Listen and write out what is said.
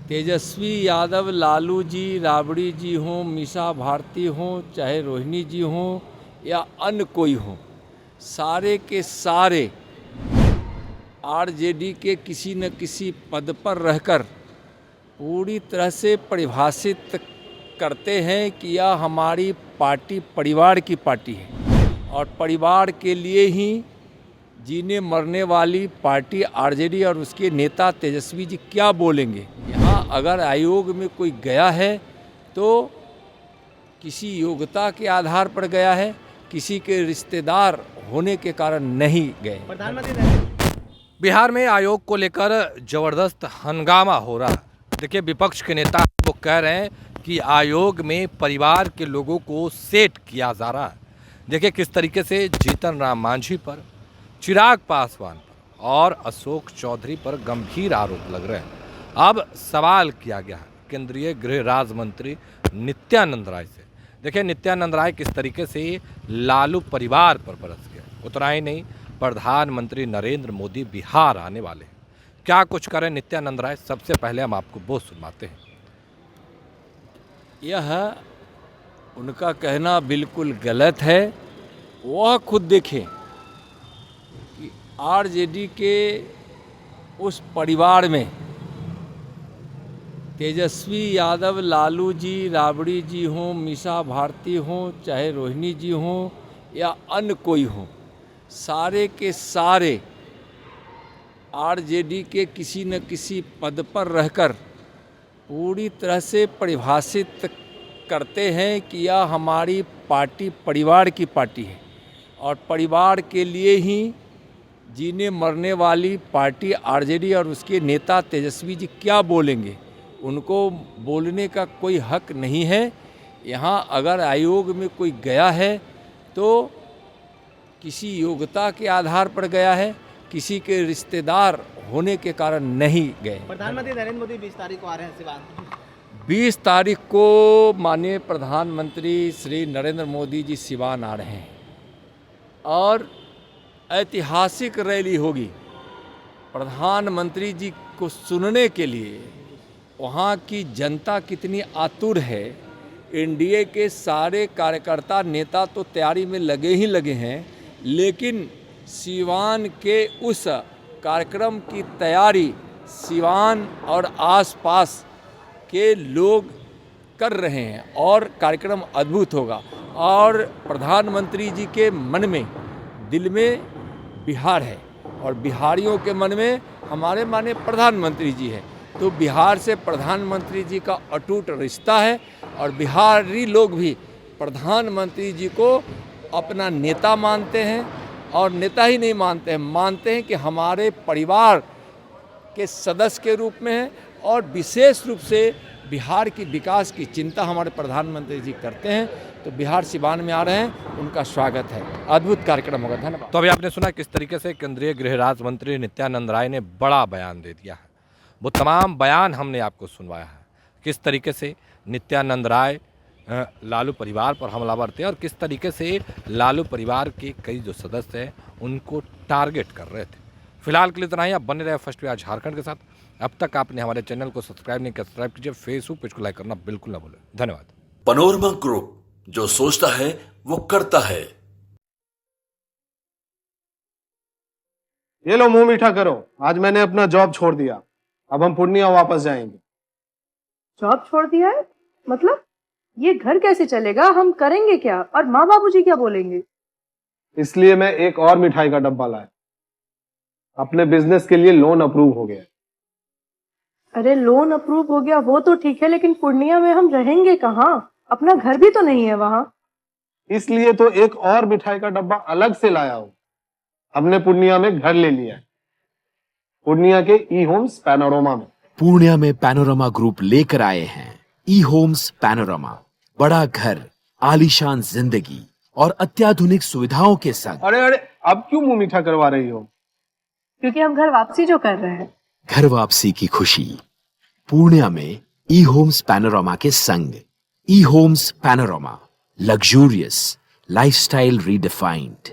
तेजस्वी यादव, लालू जी, राबड़ी जी हों, मीसा भारती हों, चाहे रोहिणी जी हों या अन्य कोई हो, सारे के सारे आरजेडी के किसी न किसी पद पर रहकर पूरी तरह से परिभाषित करते हैं कि यह हमारी पार्टी परिवार की पार्टी है और परिवार के लिए ही जीने मरने वाली पार्टी आरजेडी और उसके नेता तेजस्वी जी क्या बोलेंगे। यहाँ अगर आयोग में कोई गया है तो किसी योग्यता के आधार पर गया है, किसी के रिश्तेदार होने के कारण नहीं गए। प्रधानमंत्री बिहार में आयोग को लेकर जबरदस्त हंगामा हो रहा है। देखिए, विपक्ष के नेता वो कह रहे हैं कि आयोग में परिवार के लोगों को सेट किया जा रहा है। देखिए किस तरीके से जीतन राम मांझी पर, चिराग पासवान पर और अशोक चौधरी पर गंभीर आरोप लग रहे हैं। अब सवाल किया गया है केंद्रीय गृह राज्य मंत्री नित्यानंद राय से। देखिए नित्यानंद राय किस तरीके से लालू परिवार पर बरस गए। उतना ही नहीं, प्रधानमंत्री नरेंद्र मोदी बिहार आने वाले हैं। क्या कुछ करें नित्यानंद राय, सबसे पहले हम आपको वो सुनवाते हैं। यह उनका कहना बिल्कुल गलत है। वह खुद देखें कि आरजेडी के उस परिवार में तेजस्वी यादव, लालू जी, राबड़ी जी हों, मीसा भारती हों, चाहे रोहिणी जी हों या अन्य कोई हो, सारे के सारे आरजेडी के किसी न किसी पद पर रहकर पूरी तरह से परिभाषित करते हैं कि यह हमारी पार्टी परिवार की पार्टी है और परिवार के लिए ही जीने मरने वाली पार्टी आरजेडी और उसके नेता तेजस्वी जी क्या बोलेंगे, उनको बोलने का कोई हक नहीं है। यहाँ अगर आयोग में कोई गया है तो किसी योग्यता के आधार पर गया है, किसी के रिश्तेदार होने के कारण नहीं गए। प्रधानमंत्री नरेंद्र मोदी 20 तारीख को आ रहे हैं सिवान। 20 तारीख को माननीय प्रधानमंत्री श्री नरेंद्र मोदी जी सिवान आ रहे हैं और ऐतिहासिक रैली होगी। प्रधानमंत्री जी को सुनने के लिए वहाँ की जनता कितनी आतुर है। एनडीए के सारे कार्यकर्ता नेता तो तैयारी में लगे ही लगे हैं, लेकिन सिवान के उस कार्यक्रम की तैयारी सिवान और आसपास के लोग कर रहे हैं और कार्यक्रम अद्भुत होगा। और प्रधानमंत्री जी के मन में, दिल में बिहार है और बिहारियों के मन में हमारे माने प्रधानमंत्री जी है। तो बिहार से प्रधानमंत्री जी का अटूट रिश्ता है और बिहारी लोग भी प्रधानमंत्री जी को अपना नेता मानते हैं और नेता ही नहीं मानते हैं, मानते हैं कि हमारे परिवार के सदस्य के रूप में है और विशेष रूप से बिहार की विकास की चिंता हमारे प्रधानमंत्री जी करते हैं। तो बिहार सिवान में आ रहे हैं, उनका स्वागत है। अद्भुत कार्यक्रम होगा। धन्यवाद। तो अभी आपने सुना किस तरीके से केंद्रीय गृह राज्य मंत्री नित्यानंद राय ने बड़ा बयान दे दिया है। वो तमाम बयान हमने आपको सुनवाया है, किस तरीके से नित्यानंद राय लालू परिवार पर हमलावर थे और किस तरीके से लालू परिवार के कई जो सदस्य हैं उनको टारगेट कर रहे थे। फिलहाल के लिए इतना ही। आप बने रहे फर्स्ट पेज झारखंड के साथ। अब तक आपने हमारे चैनल को सब्सक्राइब नहीं किया, सब्सक्राइब कीजिए। फेसबुक पेज को लाइक करना बिल्कुल ना भूलें। धन्यवाद। पैनोरमा ग्रुप, जो सोचता है वो करता है। ये लो, मुंह मीठा करो। आज मैंने अपना जॉब छोड़ दिया। अब हम पूर्णिया वापस जाएंगे। जॉब छोड़ दिया है? मतलब ये घर कैसे चलेगा? हम करेंगे क्या? और माँ बाबूजी क्या बोलेंगे? इसलिए मैं एक और मिठाई का डब्बा लाया। अपने बिजनेस के लिए लोन अप्रूव हो गया। अरे लोन अप्रूव हो गया वो तो ठीक है, लेकिन पूर्णिया में हम रहेंगे कहाँ? अपना घर भी तो नहीं है वहाँ। इसलिए तो एक और मिठाई का डब्बा अलग से लाया हूँ। हमने पूर्णिया में घर ले लिया है, पूर्णिया के ई होम्स पैनोरमा में। पूर्णिया में पैनोरमा ग्रुप लेकर आए हैं ई होम्स पैनोरमा। बड़ा घर, आलीशान जिंदगी और अत्याधुनिक सुविधाओं के संग। अरे अब क्यों मुंह मीठा करवा रही हो? क्योंकि हम घर वापसी जो कर रहे हैं। घर वापसी की खुशी पूर्णिया में ई होम्स पैनोरमा के संग। ई homes panorama, luxurious lifestyle redefined.